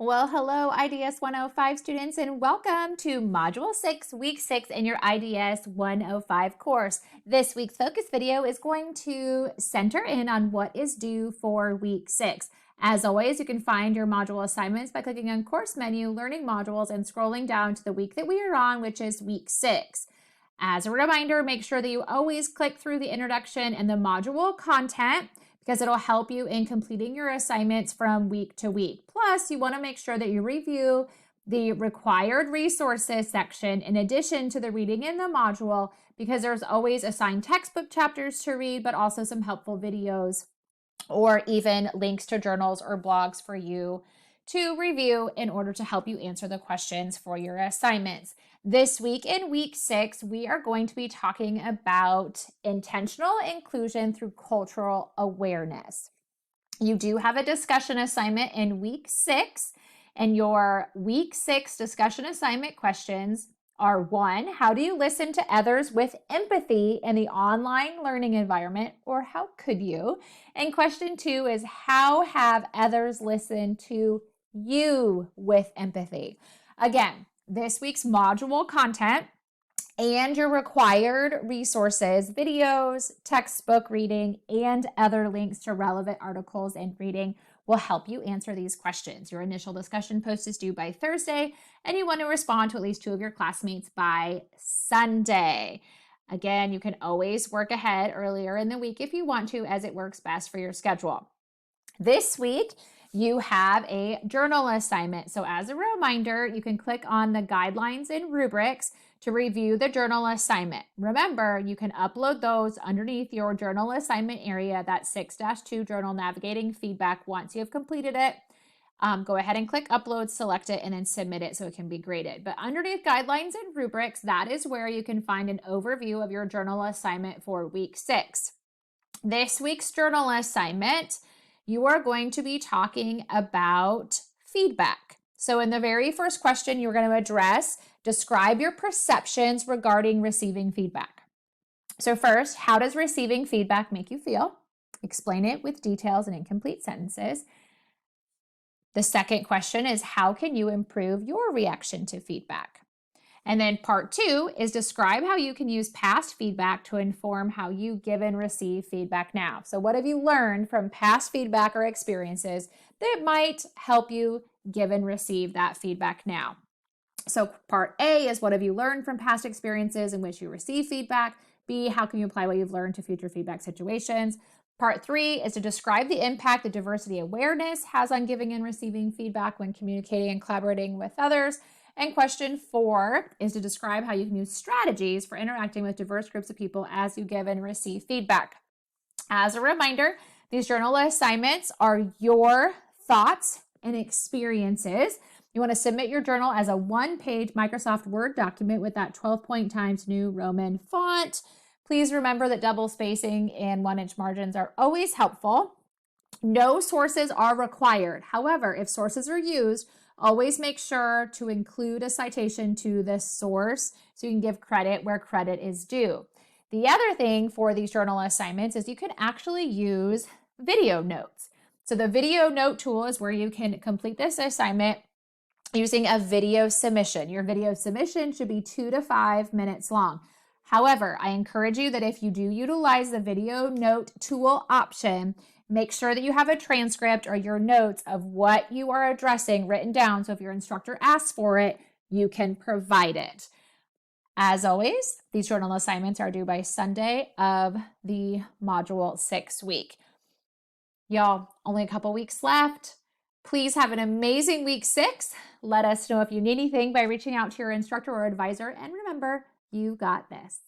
Well, hello, IDS 105 students, and welcome to Module 6, Week 6 in your IDS 105 course. This week's focus video is going to center in on what is due for Week 6. As always, you can find your module assignments by clicking on Course menu, Learning Modules, and scrolling down to the week that we are on, which is Week 6. As a reminder, make sure that you always click through the introduction and the module content, because it'll help you in completing your assignments from week to week. Plus, you want to make sure that you review the required resources section in addition to the reading in the module, because there's always assigned textbook chapters to read, but also some helpful videos or even links to journals or blogs for you to review in order to help you answer the questions for your assignments. This week in Week 6, we are going to be talking about intentional inclusion through cultural awareness. You do have a discussion assignment in Week 6, and your Week 6 discussion assignment questions are: 1, how do you listen to others with empathy in the online learning environment, or how could you? And question 2 is, how have others listened to you with empathy? Again, this week's module content and your required resources, videos, textbook reading, and other links to relevant articles and reading will help you answer these questions. Your initial discussion post is due by Thursday, and you want to respond to at least 2 of your classmates by Sunday. Again, you can always work ahead earlier in the week if you want to, as it works best for your schedule. This week, you have a journal assignment. So as a reminder, you can click on the guidelines and rubrics to review the journal assignment. Remember, you can upload those underneath your journal assignment area, that 6-2 journal navigating feedback. Once you have completed it, go ahead and click upload, select it, and then submit it so it can be graded. But underneath guidelines and rubrics, that is where you can find an overview of your journal assignment for Week 6. This week's journal assignment, you are going to be talking about feedback. So in the very first question, you're going to address, describe your perceptions regarding receiving feedback. So first, how does receiving feedback make you feel? Explain it with details and incomplete sentences. The second question is, how can you improve your reaction to feedback? And then part 2 is describe how you can use past feedback to inform how you give and receive feedback now. So what have you learned from past feedback or experiences that might help you give and receive that feedback now? So part A is, what have you learned from past experiences in which you receive feedback? B, how can you apply what you've learned to future feedback situations? Part 3 is to describe the impact that diversity awareness has on giving and receiving feedback when communicating and collaborating with others. And question 4 is to describe how you can use strategies for interacting with diverse groups of people as you give and receive feedback. As a reminder, these journal assignments are your thoughts and experiences. You want to submit your journal as a 1-page Microsoft Word document with that 12-point Times New Roman font. Please remember that double spacing and 1-inch margins are always helpful. No sources are required. However, if sources are used, always make sure to include a citation to the source so you can give credit where credit is due. The other thing for these journal assignments is you can actually use video notes. So the video note tool is where you can complete this assignment using a video submission. Your video submission should be 2 to 5 minutes long. However, I encourage you that if you do utilize the video note tool option, make sure that you have a transcript or your notes of what you are addressing written down. So if your instructor asks for it, you can provide it. As always, these journal assignments are due by Sunday of the Module 6 week. Y'all, only a couple weeks left. Please have an amazing Week 6. Let us know if you need anything by reaching out to your instructor or advisor. And remember, you got this.